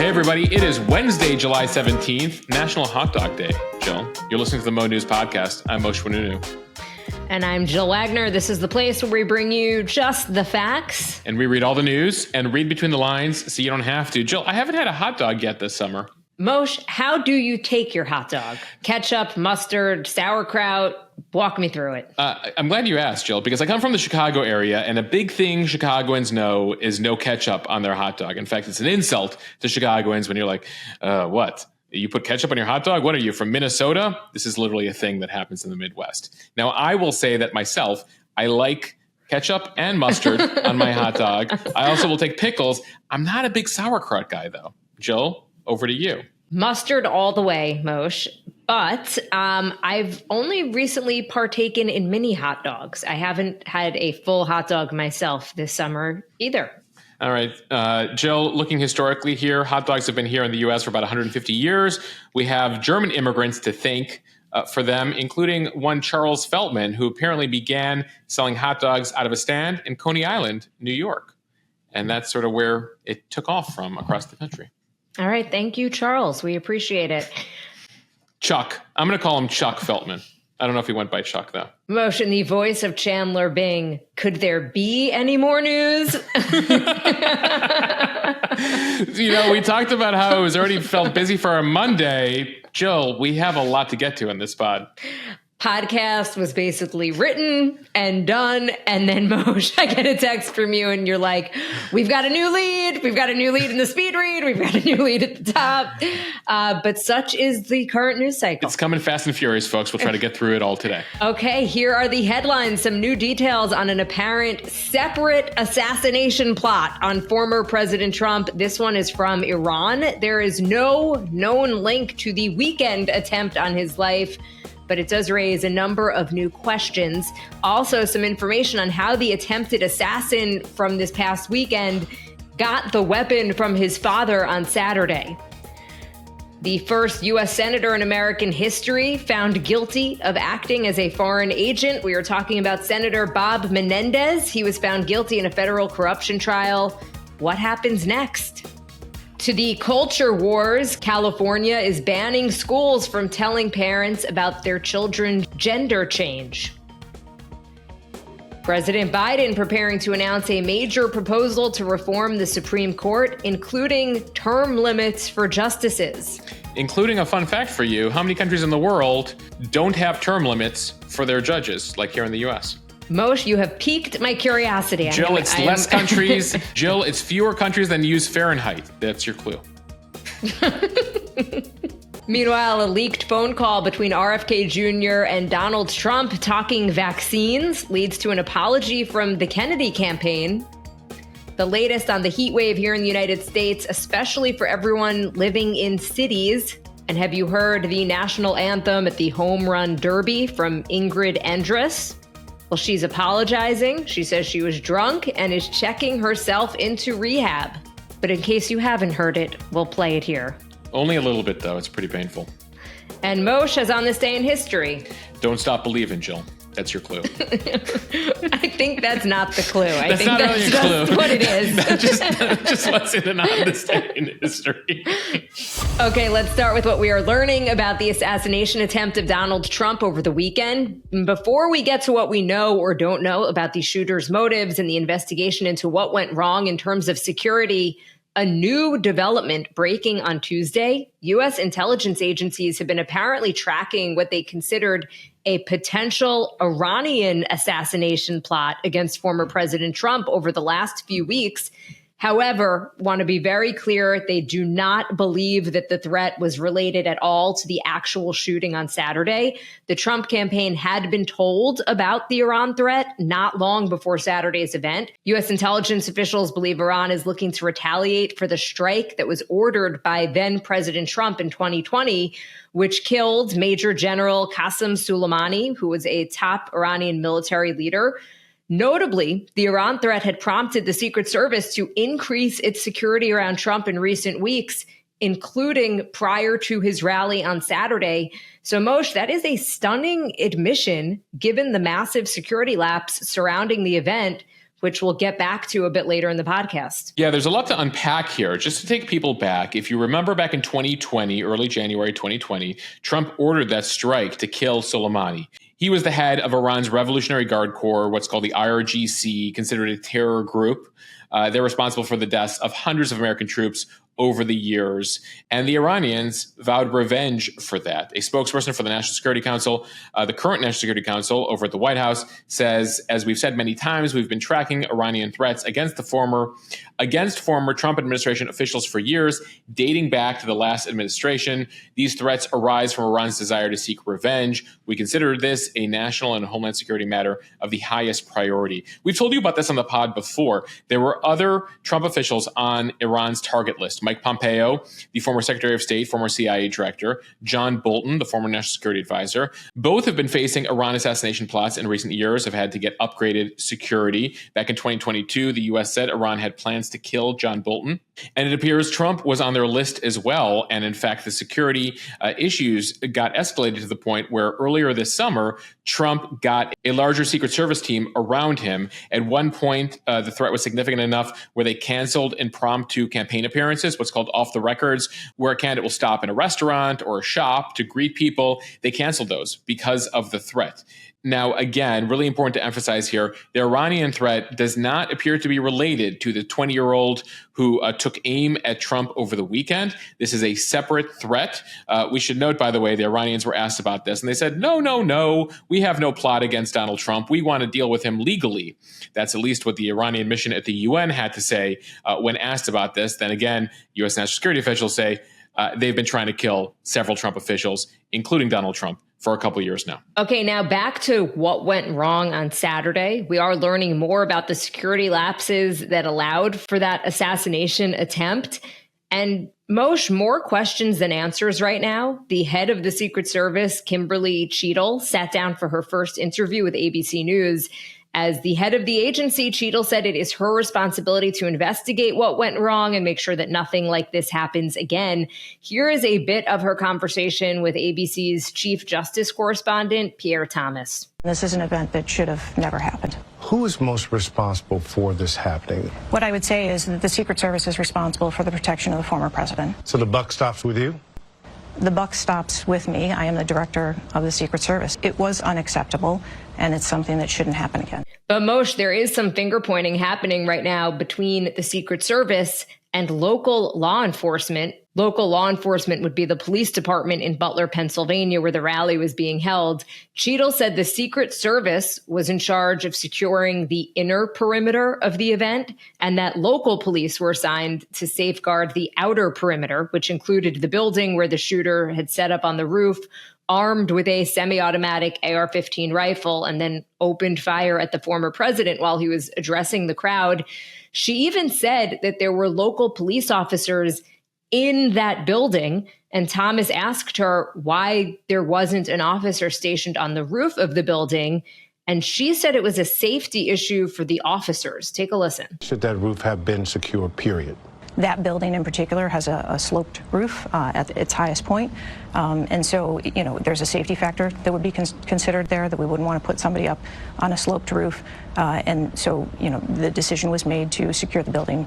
Hey, everybody. It is Wednesday, July 17th, National Hot Dog Day. Jill, you're listening to the Mo.news podcast. I'm mo.news. And I'm Jill Wagner. This is the place where we bring you just the facts. And we read all the news and read between the lines so you don't have to. Jill, I haven't had a hot dog yet this summer. Moshe, how do you take your hot dog? Ketchup, mustard, sauerkraut? Walk me through it. I'm glad you asked, Jill, because I come from the Chicago area, and a big thing Chicagoans know is no ketchup on their hot dog. In fact, it's an insult to Chicagoans when you're like, what? You put ketchup on your hot dog? What are you, from Minnesota? This is literally a thing that happens in the Midwest. Now, I will say that myself, I like ketchup and mustard on my hot dog. I also will take pickles. I'm not a big sauerkraut guy, though. Jill, over to you. Mustard all the way, Moshe. But I've only recently partaken in mini hot dogs. I haven't had a full hot dog myself this summer either. All right. Jill, looking historically here, hot dogs have been here in the U.S. for about 150 years. We have German immigrants to thank for them, including one Charles Feltman, who apparently began selling hot dogs out of a stand in Coney Island, New York. And that's sort of where it took off from across the country. All right. Thank you, Charles. We appreciate it. Chuck. I'm going to call him Chuck Feltman. I don't know if he went by Chuck, though. Moshe, in the voice of Chandler Bing, could there be any more news? We talked about how it was already felt busy for a Monday. Jill, we have a lot to get to in this pod. Podcast was basically written and done. And then, Moshe, I get a text from you and you're like, we've got a new lead. We've got a new lead in the speed read. We've got a new lead at the top. But such is the current news cycle. It's coming fast and furious, folks. We'll try to get through it all today. Okay, here are the headlines. Some new details on an apparent separate assassination plot on former President Trump. This one is from Iran. There is no known link to the weekend attempt on his life, but it does raise a number of new questions. Also, some information on how the attempted assassin from this past weekend got the weapon from his father on Saturday. The first U.S. senator in American history found guilty of acting as a foreign agent. We are talking about Senator Bob Menendez. He was found guilty in a federal corruption trial. What happens next? To the culture wars, California is banning schools from telling parents about their children's gender change. President Biden preparing to announce a major proposal to reform the Supreme Court, including term limits for justices. Including a fun fact for you, how many countries in the world don't have term limits for their judges, like here in the U.S.? Moshe, you have piqued my curiosity. Jill, it's less countries. Jill, it's fewer countries than use Fahrenheit. That's your clue. Meanwhile, a leaked phone call between RFK Jr. and Donald Trump talking vaccines leads to an apology from the Kennedy campaign. The latest on the heat wave here in the United States, especially for everyone living in cities. And have you heard the national anthem at the Home Run Derby from Ingrid Andress? Well, she's apologizing. She says she was drunk and is checking herself into rehab. But in case you haven't heard it, we'll play it here. Only a little bit, though. It's pretty painful. And Moshe is on this day in history. Don't stop believing, Jill. That's your clue. I think that's not the clue. I that's think not that's really a just clue. What it is. just what's in and on this day in history. Okay, let's start with what we are learning about the assassination attempt of Donald Trump over the weekend. Before we get to what we know or don't know about the shooter's motives and the investigation into what went wrong in terms of security, a new development breaking on Tuesday. U.S. intelligence agencies have been apparently tracking what they considered a potential Iranian assassination plot against former President Trump over the last few weeks. However, want to be very clear, they do not believe that the threat was related at all to the actual shooting on Saturday. The Trump campaign had been told about the Iran threat not long before Saturday's event. U.S. intelligence officials believe Iran is looking to retaliate for the strike that was ordered by then President Trump in 2020, which killed Major General Qasem Soleimani, who was a top Iranian military leader. Notably, the Iran threat had prompted the Secret Service to increase its security around Trump in recent weeks, including prior to his rally on Saturday. So, Moshe, that is a stunning admission, given the massive security lapse surrounding the event. which we'll get back to a bit later in the podcast. Yeah, there's a lot to unpack here. Just to take people back, if you remember back in 2020, early January 2020, Trump ordered that strike to kill Soleimani. He was the head of Iran's Revolutionary Guard Corps, what's called the IRGC, considered a terror group. They're responsible for the deaths of hundreds of American troops over the years. And the Iranians vowed revenge for that. A spokesperson for the National Security Council, the current National Security Council over at the White House, says, as we've said many times, we've been tracking Iranian threats against former Trump administration officials for years, dating back to the last administration. These threats arise from Iran's desire to seek revenge. We consider this a national and homeland security matter of the highest priority. We've told you about this on the pod before. There were other Trump officials on Iran's target list. Mike Pompeo, the former Secretary of State, former CIA director, John Bolton, the former National Security Advisor. Both have been facing Iran assassination plots in recent years, have had to get upgraded security. Back in 2022, the U.S. said Iran had plans to kill John Bolton. And it appears Trump was on their list as well. And in fact, the security issues got escalated to the point where earlier this summer, Trump got a larger Secret Service team around him. At one point, the threat was significant enough where they canceled impromptu campaign appearances, what's called off the records, where a candidate will stop in a restaurant or a shop to greet people. They canceled those because of the threat. Now, again, really important to emphasize here, the Iranian threat does not appear to be related to the 20-year-old who took aim at Trump over the weekend. This is a separate threat. We should note, by the way, the Iranians were asked about this, and they said, no, we have no plot against Donald Trump. We want to deal with him legally. That's at least what the Iranian mission at the UN had to say when asked about this. Then again, U.S. national security officials say they've been trying to kill several Trump officials, including Donald Trump, for a couple of years now. Okay, now back to what went wrong on Saturday. We are learning more about the security lapses that allowed for that assassination attempt. And Moshe, more questions than answers right now. The head of the Secret Service, Kimberly Cheadle, sat down for her first interview with ABC News. As the head of the agency, Cheadle said it is her responsibility to investigate what went wrong and make sure that nothing like this happens again. Here is a bit of her conversation with ABC's Chief Justice correspondent, Pierre Thomas. This is an event that should have never happened. Who is most responsible for this happening? What I would say is that the Secret Service is responsible for the protection of the former president. So the buck stops with you? The buck stops with me. I am the director of the Secret Service. It was unacceptable, and it's something that shouldn't happen again. But Moshe, there is some finger pointing happening right now between the Secret Service and local law enforcement. Local law enforcement would be the police department in Butler, Pennsylvania, where the rally was being held. Cheadle said the Secret Service was in charge of securing the inner perimeter of the event, and that local police were assigned to safeguard the outer perimeter, which included the building where the shooter had set up on the roof, armed with a semi-automatic AR-15 rifle, and then opened fire at the former president while he was addressing the crowd. She even said that there were local police officers in that building, and Thomas asked her why there wasn't an officer stationed on the roof of the building, and she said it was a safety issue for the officers. Take a listen. Should that roof have been secure, period? That building in particular has a sloped roof at its highest point. And so, there's a safety factor that would be considered there, that we wouldn't want to put somebody up on a sloped roof. And so, the decision was made to secure the building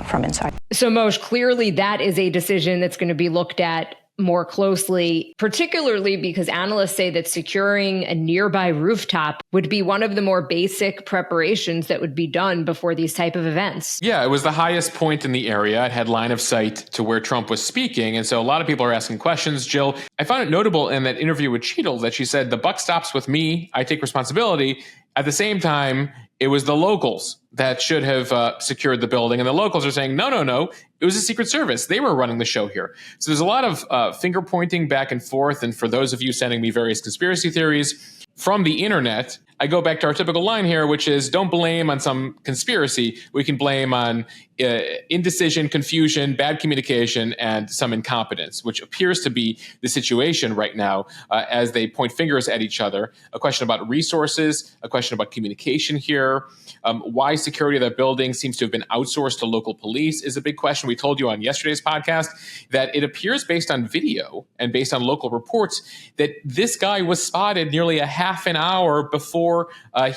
from inside. So, Moshe, clearly that is a decision that's going to be looked at more closely, particularly because analysts say that securing a nearby rooftop would be one of the more basic preparations that would be done before these type of events. Yeah, it was the highest point in the area. It had line of sight to where Trump was speaking. And so a lot of people are asking questions. Jill, I found it notable in that interview with Cheadle that she said, the buck stops with me. I take responsibility. At the same time, it was the locals that should have secured the building. And the locals are saying, no. It was the Secret Service. They were running the show here. So there's a lot of finger pointing back and forth. And for those of you sending me various conspiracy theories from the internet, I go back to our typical line here, which is don't blame on some conspiracy. We can blame on indecision, confusion, bad communication, and some incompetence, which appears to be the situation right now as they point fingers at each other. A question about resources, a question about communication here. Why security of that building seems to have been outsourced to local police is a big question. We told you on yesterday's podcast that it appears based on video and based on local reports that this guy was spotted nearly a half an hour before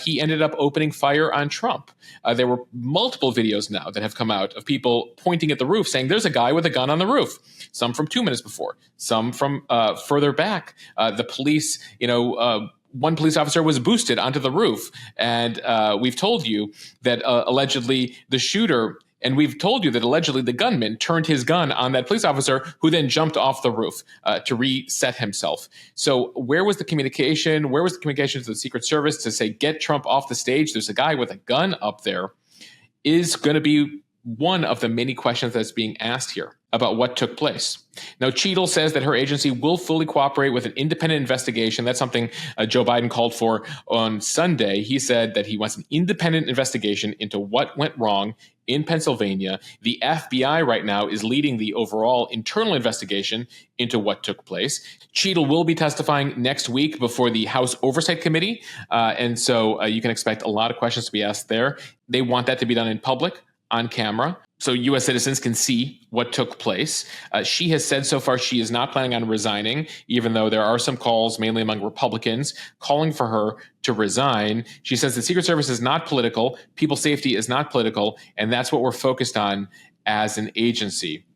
he ended up opening fire on Trump. There were multiple videos now that have come out of people pointing at the roof saying there's a guy with a gun on the roof. Some from 2 minutes before, some from further back. The police, one police officer was boosted onto the roof. And we've told you that allegedly the shooter, and we've told you that allegedly the gunman turned his gun on that police officer who then jumped off the roof to reset himself. So where was the communication? Where was the communication to the Secret Service to say, get Trump off the stage? There's a guy with a gun up there, is going to be one of the many questions that's being asked here about what took place. Now, Cheadle says that her agency will fully cooperate with an independent investigation. That's something Joe Biden called for on Sunday. He said that he wants an independent investigation into what went wrong in Pennsylvania. The FBI right now is leading the overall internal investigation into what took place. Cheadle will be testifying next week before the House Oversight Committee. And so you can expect a lot of questions to be asked there. They want that to be done in public, on camera, so U.S. citizens can see what took place. She has said so far she is not planning on resigning, even though there are some calls, mainly among Republicans, calling for her to resign. She says the Secret Service is not political, people's safety is not political, and that's what we're focused on as an agency.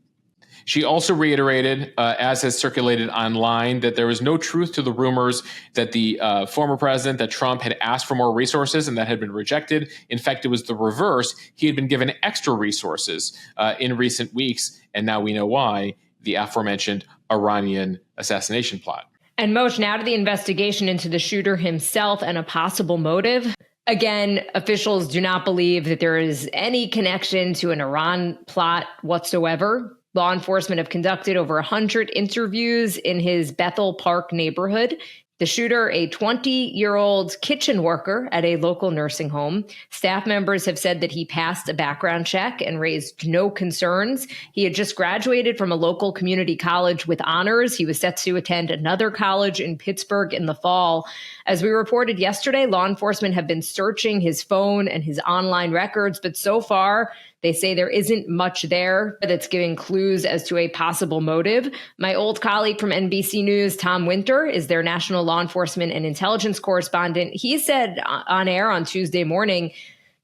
She also reiterated, as has circulated online, that there was no truth to the rumors that the former president, that Trump, had asked for more resources and that had been rejected. In fact, it was the reverse. He had been given extra resources in recent weeks, and now we know why, the aforementioned Iranian assassination plot. And Moshe, now to the investigation into the shooter himself and a possible motive. Again, officials do not believe that there is any connection to an Iran plot whatsoever. Law enforcement have conducted over 100 interviews in his Bethel Park neighborhood. The shooter, a 20-year-old kitchen worker at a local nursing home. Staff members have said that he passed a background check and raised no concerns. He had just graduated from a local community college with honors. He was set to attend another college in Pittsburgh in the fall. As we reported yesterday, law enforcement have been searching his phone and his online records, but so far, they say there isn't much there that's giving clues as to a possible motive. My old colleague from NBC News, Tom Winter, is their national law enforcement and intelligence correspondent. He said on air on Tuesday morning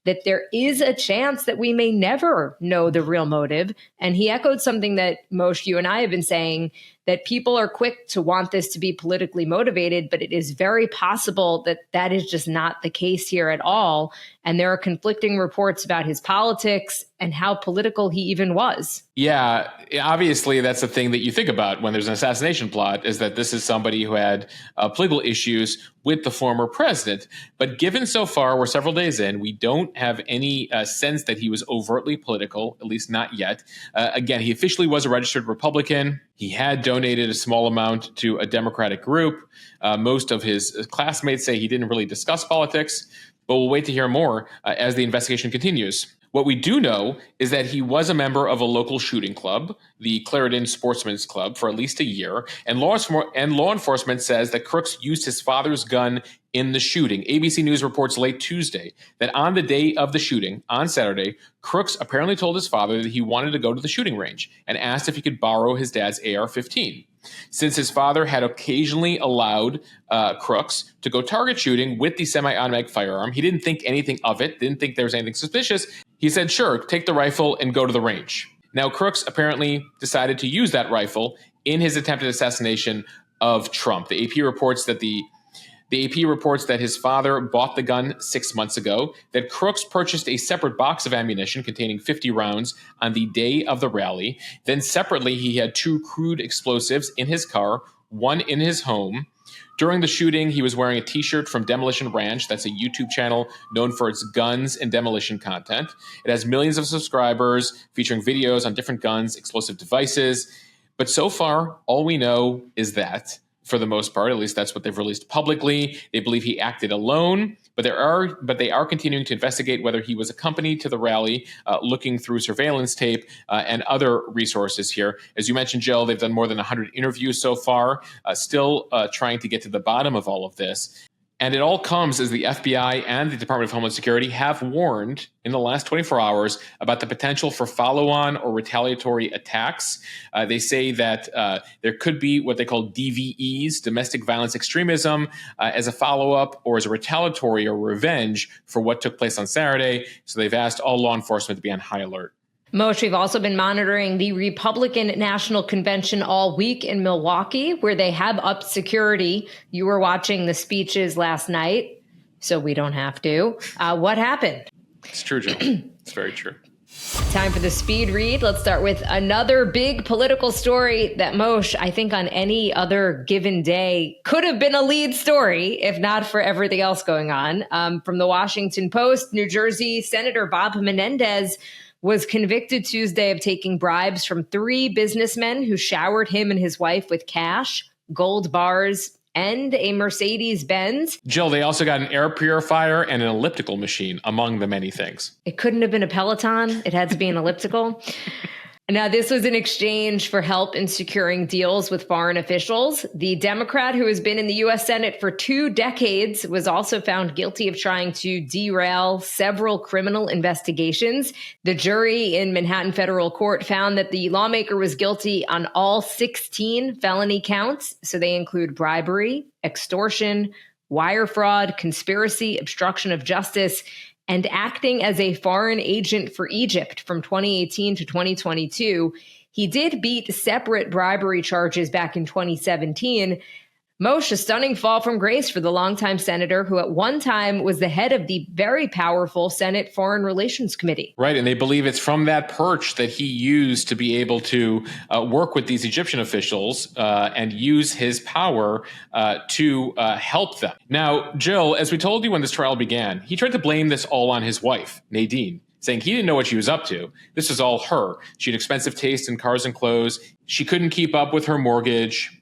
that there is a chance that we may never know the real motive. And he echoed something that, Moshe, you and I have been saying, that people are quick to want this to be politically motivated, but it is very possible that that is just not the case here at all. And there are conflicting reports about his politics and how political he even was. Yeah, obviously, that's the thing that you think about when there's an assassination plot, is that this is somebody who had political issues with the former president. But given so far, we're several days in, we don't have any sense that he was overtly political, at least not yet. Again, he officially was a registered Republican. He had donated a small amount to a Democratic group. Most of his classmates say he didn't really discuss politics, but we'll wait to hear more as the investigation continues. What we do know is that he was a member of a local shooting club, the Clarendon Sportsman's Club, for at least a year. And law enforcement says that Crooks used his father's gun in the shooting. ABC News reports late Tuesday that on the day of the shooting, on Saturday, Crooks apparently told his father that he wanted to go to the shooting range and asked if he could borrow his dad's AR-15. Since his father had occasionally allowed Crooks to go target shooting with the semi-automatic firearm, he didn't think anything of it, didn't think there was anything suspicious. He said, sure, take the rifle and go to the range. Now, Crooks apparently decided to use that rifle in his attempted assassination of Trump. The AP reports that his father bought the gun 6 months ago, that Crooks purchased a separate box of ammunition containing 50 rounds on the day of the rally. Then separately, he had 2 crude explosives in his car, one in his home. During the shooting, he was wearing a T-shirt from Demolition Ranch. That's a YouTube channel known for its guns and demolition content. It has millions of subscribers, featuring videos on different guns, explosive devices. But so far, all we know is that for the most part. At least that's what they've released publicly. They believe he acted alone, but they are continuing to investigate whether he was accompanied to the rally, looking through surveillance tape and other resources here. As you mentioned, Jill, they've done more than 100 interviews so far, still trying to get to the bottom of all of this. And it all comes as the FBI and the Department of Homeland Security have warned in the last 24 hours about the potential for follow-on or retaliatory attacks. They say that there could be what they call DVEs, domestic violence extremism, as a follow-up or as a retaliatory or revenge for what took place on Saturday. So they've asked all law enforcement to be on high alert. Moshe, we've also been monitoring the Republican National Convention all week in Milwaukee, where they have upped security. You were watching the speeches last night, so we don't have to. What happened? It's true, Joe. It's very true. Time for the speed read. Let's start with another big political story that Moshe, I think on any other given day, could have been a lead story, if not for everything else going on. From the Washington Post, New Jersey Senator Bob Menendez was convicted Tuesday of taking bribes from 3 businessmen who showered him and his wife with cash, gold bars, and a Mercedes-Benz. Jill, they also got an air purifier and an elliptical machine, among the many things. It couldn't have been a Peloton. It had to be an elliptical. Now, this was in exchange for help in securing deals with foreign officials. The Democrat who has been in the U.S. Senate for 2 decades was also found guilty of trying to derail several criminal investigations. The jury in Manhattan federal court found that the lawmaker was guilty on all 16 felony counts. So they include bribery, extortion, wire fraud, conspiracy, obstruction of justice, and acting as a foreign agent for Egypt from 2018 to 2022. He did beat separate bribery charges back in 2017. Moshe, a stunning fall from grace for the longtime senator who at one time was the head of the very powerful Senate Foreign Relations Committee. Right, and they believe it's from that perch that he used to be able to work with these Egyptian officials and use his power to help them. Now, Jill, as we told you when this trial began, he tried to blame this all on his wife, Nadine, saying he didn't know what she was up to. This was all her. She had expensive taste in cars and clothes. She couldn't keep up with her mortgage.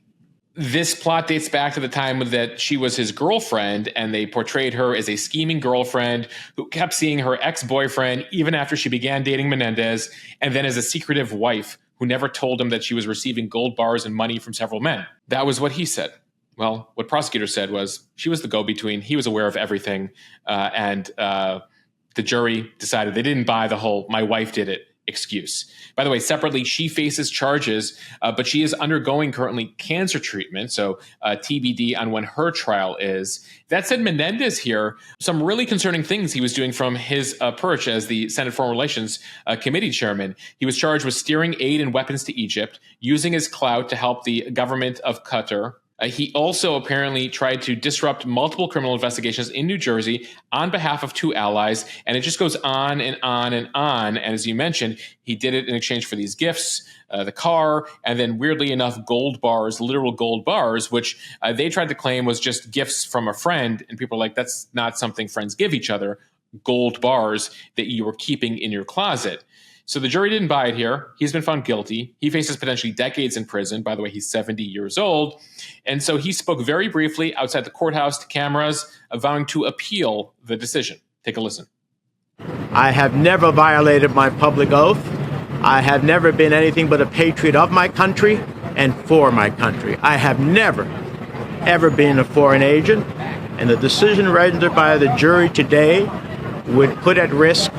This plot dates back to the time that she was his girlfriend, and they portrayed her as a scheming girlfriend who kept seeing her ex-boyfriend even after she began dating Menendez, and then as a secretive wife who never told him that she was receiving gold bars and money from several men. That was what he said. Well, what prosecutors said was she was the go-between. He was aware of everything, and the jury decided they didn't buy the whole "my wife did it" excuse. By the way, separately, she faces charges, but she is undergoing currently cancer treatment, so TBD on when her trial is. That said, Menendez here, some really concerning things he was doing from his perch as the Senate Foreign Relations Committee chairman. He was charged with steering aid and weapons to Egypt, using his clout to help the government of Qatar. He also apparently tried to disrupt multiple criminal investigations in New Jersey on behalf of 2 allies, and it just goes on and on and on. And as you mentioned, he did it in exchange for these gifts, the car, and then weirdly enough, gold bars, literal gold bars, which they tried to claim was just gifts from a friend. And people are like, that's not something friends give each other, gold bars that you were keeping in your closet. So the jury didn't buy it here. He's been found guilty. He faces potentially decades in prison. By the way, he's 70 years old. And so he spoke very briefly outside the courthouse to cameras, vowing to appeal the decision. Take a listen. I have never violated my public oath. I have never been anything but a patriot of my country and for my country. I have never, ever been a foreign agent. And the decision rendered by the jury today would put at risk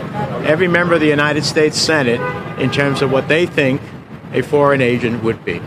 every member of the United States Senate in terms of what they think a foreign agent would be.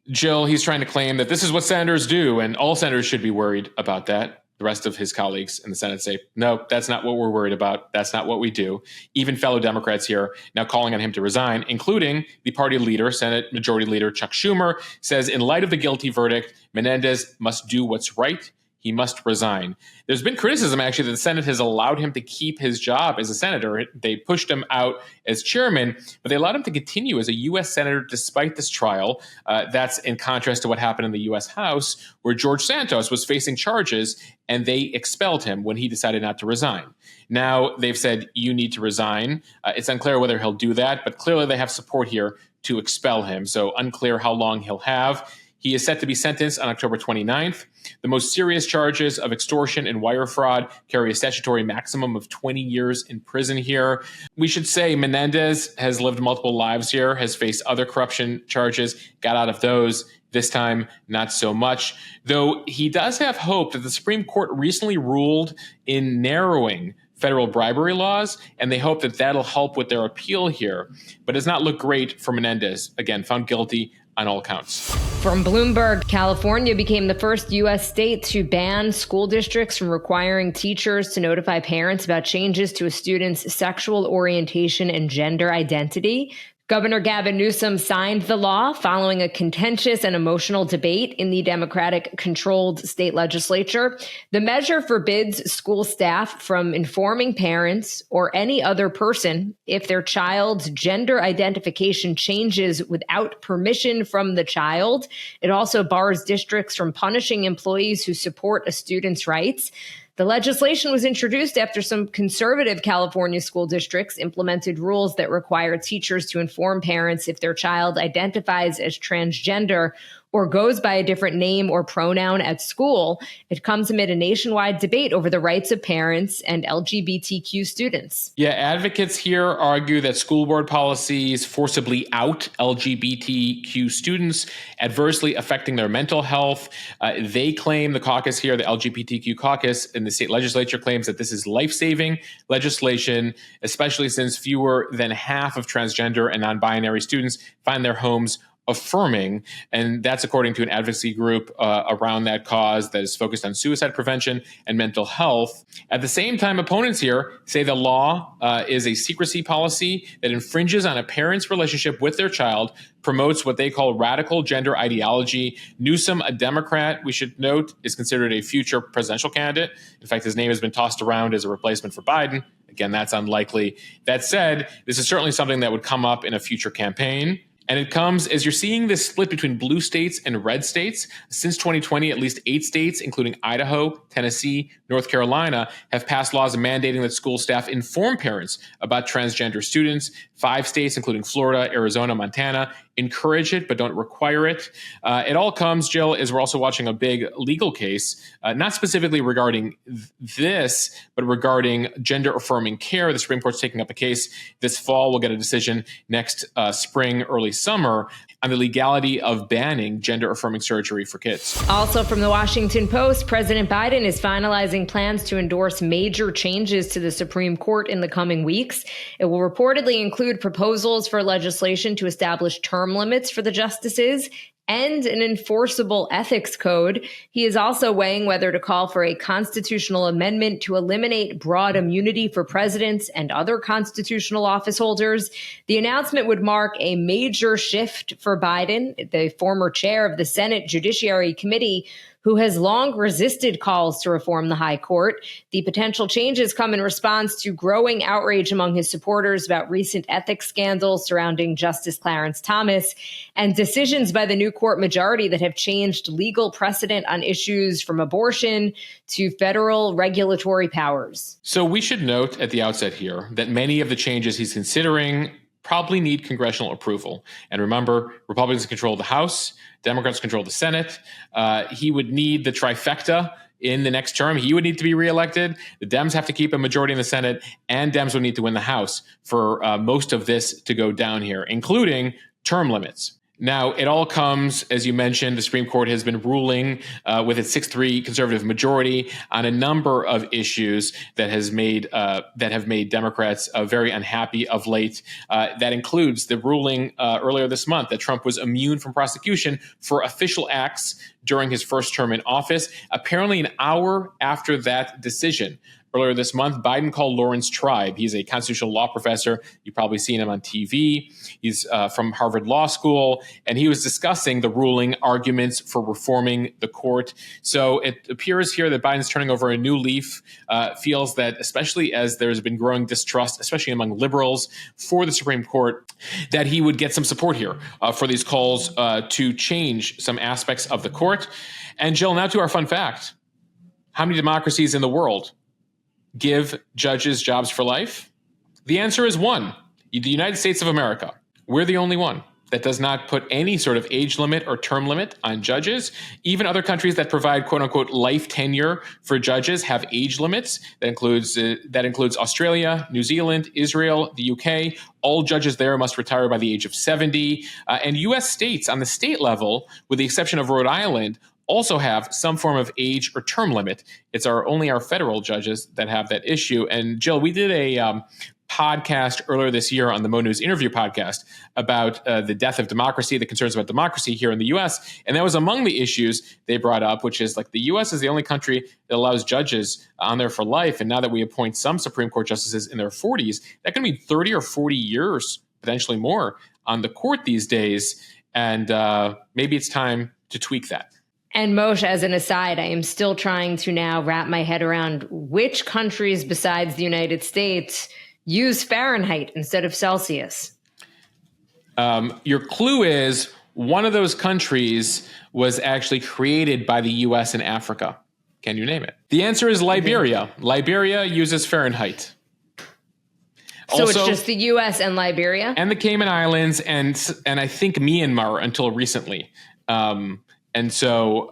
Jill, he's trying to claim that this is what senators do, and all senators should be worried about that. The rest of his colleagues in the Senate say, no, that's not what we're worried about. That's not what we do. Even fellow Democrats here now calling on him to resign, including the party leader, Senate Majority Leader Chuck Schumer, says in light of the guilty verdict, Menendez must do what's right. He must resign. There's been criticism, actually, that the Senate has allowed him to keep his job as a senator. They pushed him out as chairman, but they allowed him to continue as a U.S. senator despite this trial. That's in contrast to what happened in the U.S. House, where George Santos was facing charges, and they expelled him when he decided not to resign. Now they've said, you need to resign. It's unclear whether he'll do that, but clearly they have support here to expel him. So unclear how long he'll have. He is set to be sentenced on October 29th. The most serious charges of extortion and wire fraud carry a statutory maximum of 20 years in prison here. We should say Menendez has lived multiple lives here, has faced other corruption charges, got out of those. This time, not so much, though he does have hope that the Supreme Court recently ruled in narrowing federal bribery laws, and they hope that that'll help with their appeal here. But it does not look great for Menendez, again, found guilty on all counts. From Bloomberg, California became the first U.S. state to ban school districts from requiring teachers to notify parents about changes to a student's sexual orientation and gender identity. Governor Gavin Newsom signed the law following a contentious and emotional debate in the Democratic-controlled state legislature. The measure forbids school staff from informing parents or any other person if their child's gender identification changes without permission from the child. It also bars districts from punishing employees who support a student's rights. The legislation was introduced after some conservative California school districts implemented rules that require teachers to inform parents if their child identifies as transgender or goes by a different name or pronoun at school. It comes amid a nationwide debate over the rights of parents and LGBTQ students. Yeah, advocates here argue that school board policies forcibly out LGBTQ students, adversely affecting their mental health. They claim, the caucus here, the LGBTQ caucus in the state legislature, claims that this is life-saving legislation, especially since fewer than half of transgender and non-binary students find their homes affirming, and that's according to an advocacy group around that cause that is focused on suicide prevention and mental health. At the same time, opponents here say the law is a secrecy policy that infringes on a parent's relationship with their child, promotes what they call radical gender ideology. Newsom, a Democrat, we should note, is considered a future presidential candidate. In fact, his name has been tossed around as a replacement for Biden. Again, that's unlikely. That said, this is certainly something that would come up in a future campaign. And it comes as you're seeing this split between blue states and red states. Since 2020, at least 8 states, including Idaho, Tennessee, North Carolina, have passed laws mandating that school staff inform parents about transgender students. 5 states, including Florida, Arizona, Montana, encourage it but don't require it. It all comes, Jill, as we're also watching a big legal case, not specifically regarding this, but regarding gender-affirming care. The Supreme Court's taking up a case this fall. We'll get a decision next spring, early summer, on the legality of banning gender-affirming surgery for kids. Also from the Washington Post, President Biden is finalizing plans to endorse major changes to the Supreme Court in the coming weeks. It will reportedly include proposals for legislation to establish term limits for the justices and an enforceable ethics code. He is also weighing whether to call for a constitutional amendment to eliminate broad immunity for presidents and other constitutional office holders. The announcement would mark a major shift for Biden, the former chair of the Senate Judiciary Committee, who has long resisted calls to reform the high court. The potential changes come in response to growing outrage among his supporters about recent ethics scandals surrounding Justice Clarence Thomas and decisions by the new court majority that have changed legal precedent on issues from abortion to federal regulatory powers. So we should note at the outset here that many of the changes he's considering probably need congressional approval. And remember, Republicans control the House, Democrats control the Senate. He would need the trifecta in the next term. He would need to be reelected. The Dems have to keep a majority in the Senate, and Dems would need to win the House for most of this to go down here, including term limits. Now, it all comes, as you mentioned, the Supreme Court has been ruling with its 6-3 conservative majority on a number of issues that have made Democrats very unhappy of late. That includes the ruling earlier this month that Trump was immune from prosecution for official acts during his first term in office. Apparently, an hour after that decision, earlier this month, Biden called Lawrence Tribe. He's a constitutional law professor. You've probably seen him on TV. He's from Harvard Law School, and he was discussing the ruling arguments for reforming the court. So it appears here that Biden's turning over a new leaf, feels that, especially as there's been growing distrust, especially among liberals, for the Supreme Court, that he would get some support here for these calls to change some aspects of the court. And Jill, now to our fun fact. How many democracies in the world give judges jobs for life? The answer is 1. The United States of America. We're the only one. that does not put any sort of age limit or term limit on judges. Even other countries that provide quote unquote life tenure for judges have age limits. That includes Australia, New Zealand, Israel, the UK. All judges there must retire by the age of 70. And US states on the state level, with the exception of Rhode Island, also have some form of age or term limit. It's only our federal judges that have that issue. And Jill, we did a podcast earlier this year on the Mo.news interview podcast about the death of democracy, the concerns about democracy here in the U.S. And that was among the issues they brought up, which is like the U.S. is the only country that allows judges on there for life. And now that we appoint some Supreme Court justices in their 40s, that can mean 30 or 40 years, potentially more, on the court these days. And maybe it's time to tweak that. And Moshe, as an aside, I am still trying to now wrap my head around which countries besides the United States use Fahrenheit instead of Celsius. Your clue is one of those countries was actually created by the U.S. in Africa. Can you name it? The answer is Liberia. Liberia uses Fahrenheit. So Also, it's just the U.S. and Liberia? And the Cayman Islands and I think Myanmar until recently. And so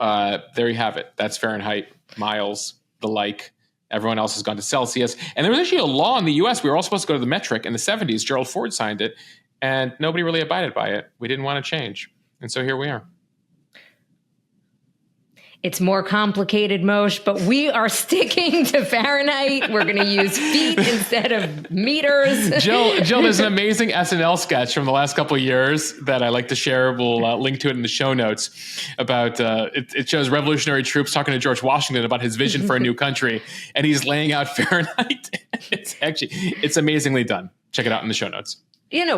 there you have it. That's Fahrenheit, miles, the like. Everyone else has gone to Celsius. And there was actually a law in the U.S. We were all supposed to go to the metric in the 70s. Gerald Ford signed it, and nobody really abided by it. We didn't want to change. And so here we are. It's more complicated, Moshe, but we are sticking to Fahrenheit. We're going to use feet instead of meters. Jill, there's an amazing SNL sketch from the last couple of years that I like to share. We'll link to it in the show notes about it shows revolutionary troops talking to George Washington about his vision for a new country. And he's laying out Fahrenheit. It's amazingly done. Check it out in the show notes.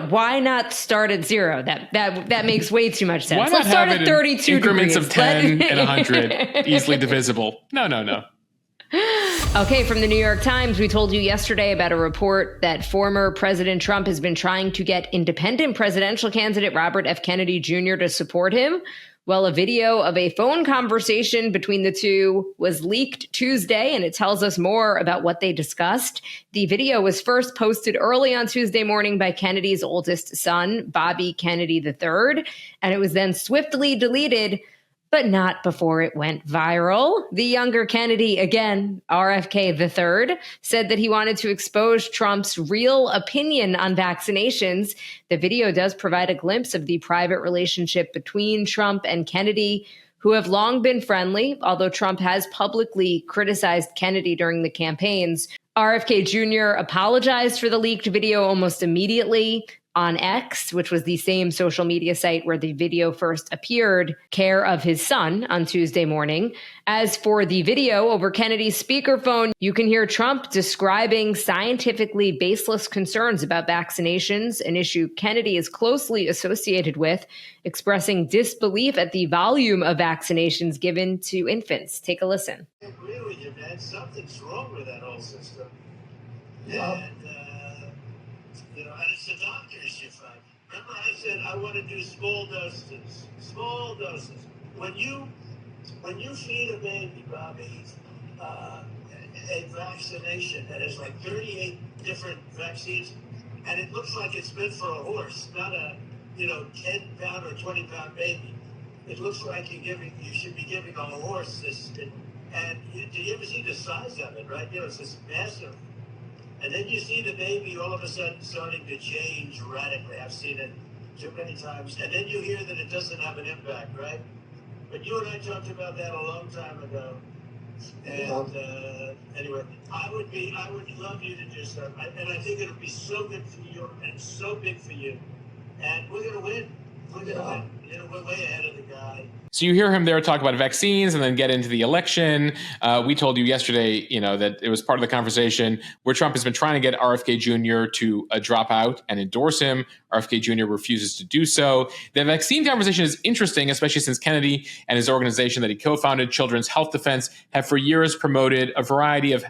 Why not start at 0? That makes way too much sense. Why not Let's start have at 32 increments degrees. of 10 and 100, easily divisible? No. Okay, from the New York Times, we told you yesterday about a report that former President Trump has been trying to get independent presidential candidate Robert F. Kennedy Jr. to support him. Well, a video of a phone conversation between the two was leaked Tuesday, and it tells us more about what they discussed. The video was first posted early on Tuesday morning by Kennedy's oldest son, Bobby Kennedy III, and it was then swiftly deleted, but not before it went viral. The younger Kennedy, again, RFK III, said that he wanted to expose Trump's real opinion on vaccinations. The video does provide a glimpse of the private relationship between Trump and Kennedy, who have long been friendly, although Trump has publicly criticized Kennedy during the campaigns. RFK Jr. apologized for the leaked video almost immediately on X, which was the same social media site where the video first appeared, care of his son on Tuesday morning. As for the video over Kennedy's speakerphone, you can hear Trump describing scientifically baseless concerns about vaccinations, an issue Kennedy is closely associated with, expressing disbelief at the volume of vaccinations given to infants. Take a listen. I agree with you, man. Something's wrong with that whole system. Yeah. And it's the doctors you find. Remember I said I want to do small doses. Small doses. When you feed a baby, Bobby, a vaccination that has like 38 different vaccines, and it looks like it's meant for a horse, not a 10-pound or 20-pound baby. It looks like you should be giving a horse this. And do you ever see the size of it? Right? It's this massive. And then you see the baby all of a sudden starting to change radically. I've seen it too many times. And then you hear that it doesn't have an impact, right? But you and I talked about that a long time ago. And anyway, I would love you to do so. And I think it'll be so good for you and so big for you. And we're going to win. We're going to win. We're way ahead of the guy. So you hear him there talk about vaccines and then get into the election. We told you yesterday, that it was part of the conversation where Trump has been trying to get RFK Jr. to drop out and endorse him. RFK Jr. refuses to do so. The vaccine conversation is interesting, especially since Kennedy and his organization that he co-founded, Children's Health Defense, have for years promoted a variety of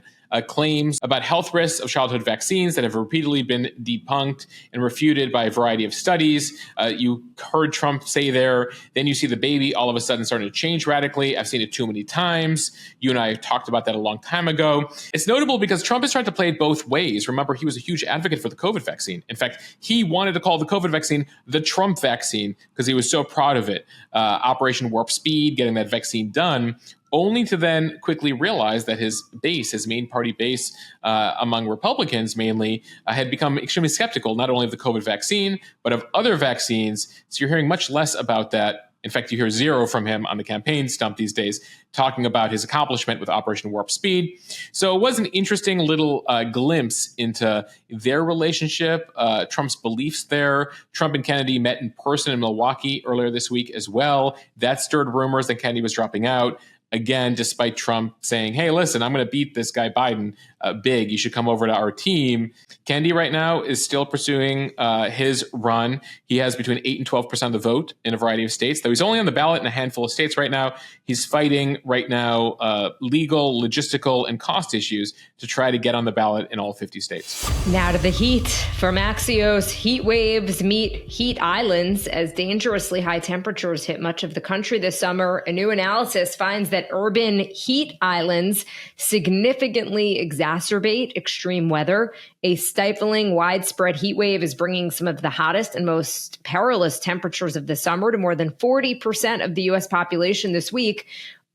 claims about health risks of childhood vaccines that have repeatedly been debunked and refuted by a variety of studies. You heard Trump say there, then you see the baby all of a sudden starting to change radically. I've seen it too many times. You and I talked about that a long time ago. It's notable because Trump has tried to play it both ways. Remember, he was a huge advocate for the COVID vaccine. In fact, he wanted to call the COVID vaccine the Trump vaccine because he was so proud of it. Operation Warp Speed, getting that vaccine done, only to then quickly realize that his base, his main party base among Republicans mainly, had become extremely skeptical, not only of the COVID vaccine, but of other vaccines. So you're hearing much less about that. In fact, you hear zero from him on the campaign stump these days, talking about his accomplishment with Operation Warp Speed. So it was an interesting little glimpse into their relationship, Trump's beliefs there. Trump and Kennedy met in person in Milwaukee earlier this week as well. That stirred rumors that Kennedy was dropping out. Again, despite Trump saying, hey, listen, I'm going to beat this guy Biden big. You should come over to our team. Kennedy right now is still pursuing his run. He has between 8 and 12% of the vote in a variety of states, though he's only on the ballot in a handful of states right now. He's fighting right now legal, logistical, and cost issues to try to get on the ballot in all 50 states. Now to the heat. From Axios, heat waves meet heat islands as dangerously high temperatures hit much of the country this summer. A new analysis finds that urban heat islands significantly exacerbate extreme weather. A stifling, widespread heat wave is bringing some of the hottest and most perilous temperatures of the summer to more than 40% of the U.S. population this week.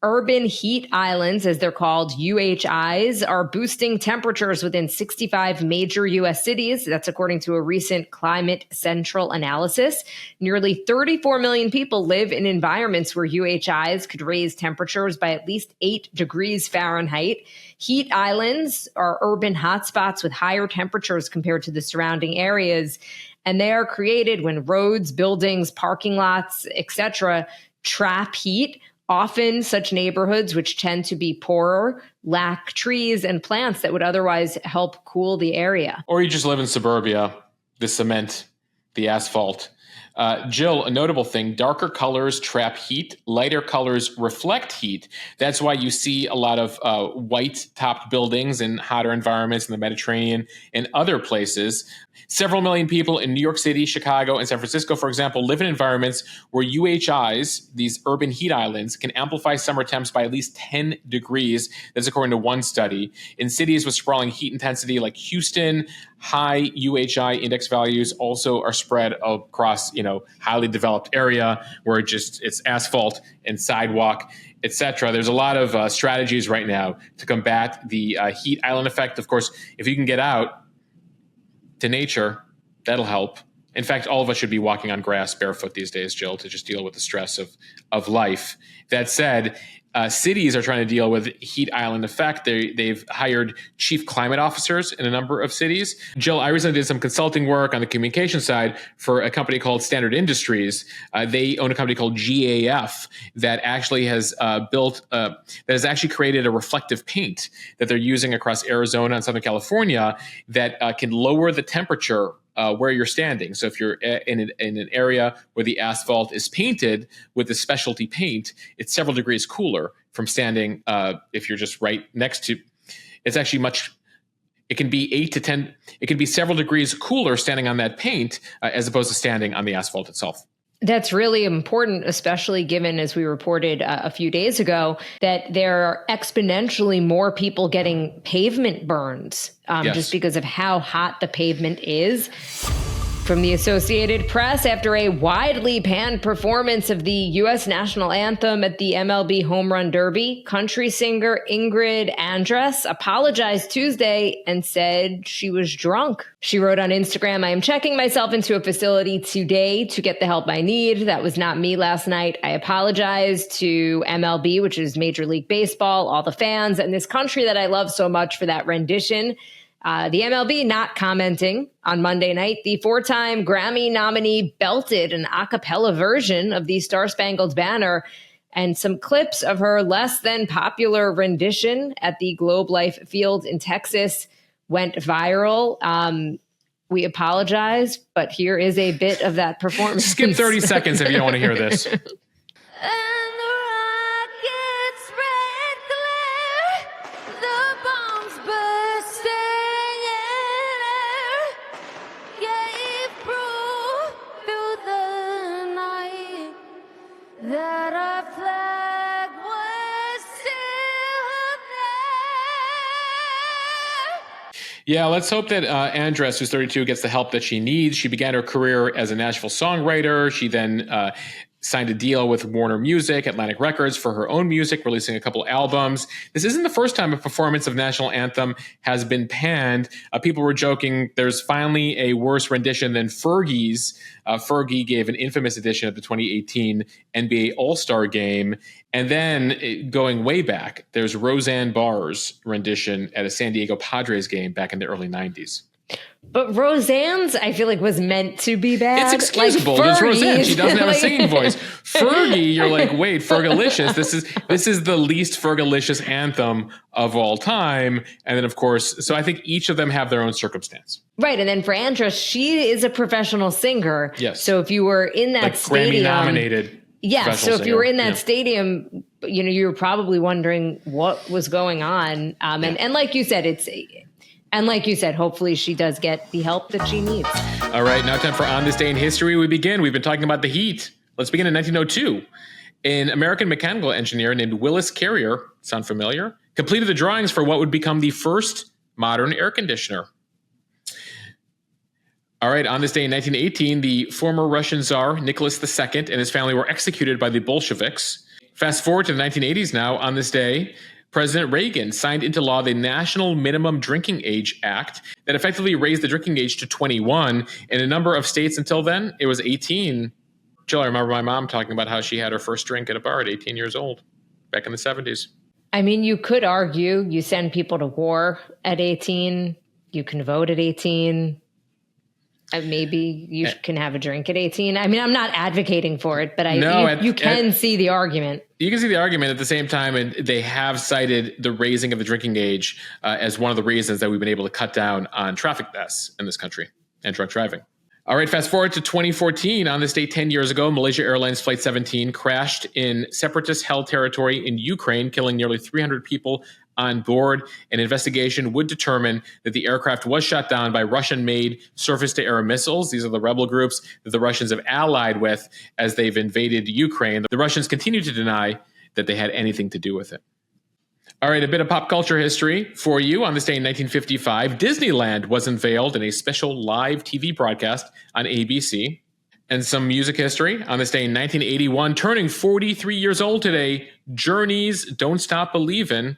Urban heat islands, as they're called, UHIs, are boosting temperatures within 65 major U.S. cities. That's according to a recent Climate Central analysis. Nearly 34 million people live in environments where UHIs could raise temperatures by at least 8 degrees Fahrenheit. Heat islands are urban hotspots with higher temperatures compared to the surrounding areas, and they are created when roads, buildings, parking lots, etc., trap heat. Often such neighborhoods, which tend to be poorer, lack trees and plants that would otherwise help cool the area. Or you just live in suburbia, the cement, the asphalt. Jill, a notable thing, darker colors trap heat, lighter colors reflect heat. That's why you see a lot of white-topped buildings in hotter environments in the Mediterranean and other places. Several million people in New York City, Chicago, and San Francisco, for example, live in environments where UHIs, these urban heat islands, can amplify summer temps by at least 10 degrees. That's according to one study. In cities with sprawling heat intensity like Houston, high UHI index values also are spread across, highly developed area where it's asphalt and sidewalk, etc. There's a lot of strategies right now to combat the heat island effect. Of course, if you can get out to nature, that'll help. In fact, all of us should be walking on grass barefoot these days, Jill, to just deal with the stress of life. That said, cities are trying to deal with heat island effect. They've hired chief climate officers in a number of cities. Jill, I recently did some consulting work on the communication side for a company called Standard Industries. They own a company called GAF that actually has created a reflective paint that they're using across Arizona and Southern California that can lower the temperature where you're standing. So if you're in an area where the asphalt is painted with a specialty paint, it's several degrees cooler from standing. If you're just right next to, it's actually it can be 8 to 10, it can be several degrees cooler standing on that paint as opposed to standing on the asphalt itself. That's really important, especially given, as we reported a few days ago, that there are exponentially more people getting pavement burns just because of how hot the pavement is. From the Associated Press, after a widely panned performance of the U.S. national anthem at the MLB Home Run Derby, country singer Ingrid Andress apologized Tuesday and said she was drunk. She wrote on Instagram, "I am checking myself into a facility today to get the help I need. That was not me last night. I apologize to MLB, which is Major League Baseball, all the fans, and this country that I love so much for that rendition." The MLB not commenting on Monday night. The 4-time Grammy nominee belted an a cappella version of the Star-Spangled Banner, and some clips of her less than popular rendition at the Globe Life Field in Texas went viral. We apologize, but here is a bit of that performance. Skip 30 seconds if you don't want to hear this. Yeah, let's hope that Andress, who's 32, gets the help that she needs. She began her career as a Nashville songwriter. She then signed a deal with Warner Music, Atlantic Records for her own music, releasing a couple albums. This isn't the first time a performance of National Anthem has been panned. People were joking there's finally a worse rendition than Fergie's. Fergie gave an infamous edition of the 2018 NBA All-Star Game. And then going way back, there's Roseanne Barr's rendition at a San Diego Padres game back in the early 90s. But Roseanne's, I feel like, was meant to be bad. It's excusable. There's Roseanne. She doesn't have a singing voice. Fergie, you're like, wait, Fergalicious. This is the least Fergalicious anthem of all time. And then, of course, so I think each of them have their own circumstance. Right. And then for Andress, she is a professional singer. Yes. So if you were in that stadium. Grammy-nominated. Yeah. So if you were in that stadium, you were probably wondering what was going on. And like you said, hopefully she does get the help that she needs. All right, now time for On This Day in History. We've been talking about the heat. Let's begin in 1902. An American mechanical engineer named Willis Carrier, sound familiar, completed the drawings for what would become the first modern air conditioner. All right, on this day in 1918, the former Russian Tsar Nicholas II and his family were executed by the Bolsheviks. Fast forward to the 1980s now, on this day, President Reagan signed into law the National Minimum Drinking Age Act that effectively raised the drinking age to 21. In a number of states until then, it was 18. Jill, I remember my mom talking about how she had her first drink at a bar at 18 years old back in the 70s. I mean, you could argue you send people to war at 18. You can vote at 18. Maybe you can have a drink at 18. I mean, I'm not advocating for it, but you can see the argument. You can see the argument at the same time, and they have cited the raising of the drinking age as one of the reasons that we've been able to cut down on traffic deaths in this country and drunk driving. All right, fast forward to 2014. On this day 10 years ago, Malaysia Airlines Flight 17 crashed in separatist-held territory in Ukraine, killing nearly 300 people on board. An investigation would determine that the aircraft was shot down by Russian-made surface-to-air missiles. These are the rebel groups that the Russians have allied with as they've invaded Ukraine. The Russians continue to deny that they had anything to do with it. All right, a bit of pop culture history for you. On this day in 1955, Disneyland was unveiled in a special live TV broadcast on ABC. And some music history. On this day in 1981, turning 43 years old today, Journey's Don't Stop Believin'.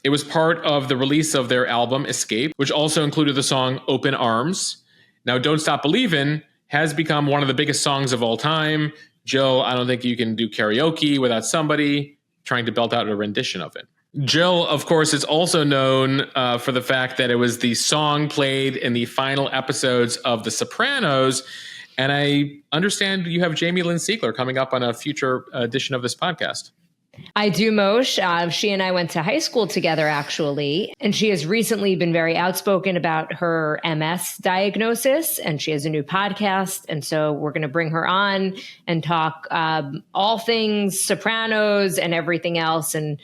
It was part of the release of their album Escape, which also included the song Open Arms. Now, Don't Stop Believin' has become one of the biggest songs of all time. Jill, I don't think you can do karaoke without somebody trying to belt out a rendition of it. Jill, of course, is also known for the fact that it was the song played in the final episodes of The Sopranos. And I understand you have Jamie Lynn Siegler coming up on a future edition of this podcast. I do, Moshe. She and I went to high school together, actually, and she has recently been very outspoken about her MS diagnosis, and she has a new podcast, and so we're going to bring her on and talk all things Sopranos and everything else, and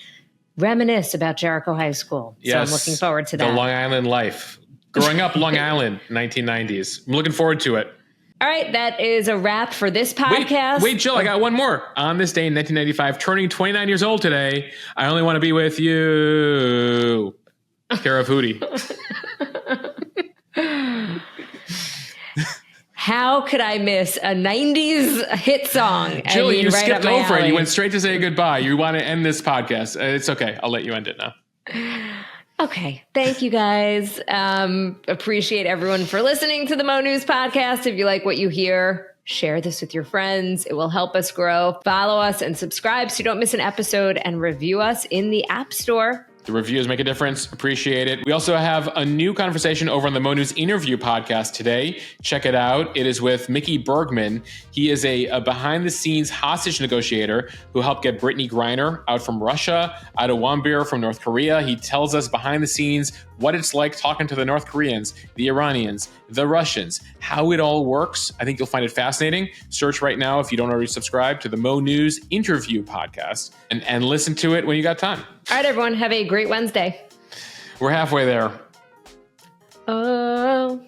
reminisce about Jericho High School. Yes, so I'm looking forward to that. The Long Island life. Growing up Long Island, 1990s. I'm looking forward to it. All right, that is a wrap for this podcast. Wait, Jill, I got one more. On this day in 1995, turning 29 years old today, I only want to be with you. Care of Hootie. How could I miss a 90s hit song? Jill, you right skipped over alley. it. You went straight to say goodbye. You want to end this podcast. It's okay. I'll let you end it now. Okay. Thank you, guys. Appreciate everyone for listening to the Mo News podcast. If you like what you hear, share this with your friends. It will help us grow. Follow us and subscribe so you don't miss an episode, and review us in the App Store. The reviews make a difference. Appreciate it. We also have a new conversation over on the Mo News interview podcast today. Check it out. It is with Mickey Bergman. He is a behind-the-scenes hostage negotiator who helped get Brittany Griner out from Russia, out of Wambir from North Korea. He tells us behind the scenes what it's like talking to the North Koreans, the Iranians, the Russians, how it all works. I think you'll find it fascinating. Search right now, if you don't already subscribe, to the Mo News interview podcast and listen to it when you got time. All right, everyone. Have a great Wednesday. We're halfway there. Oh.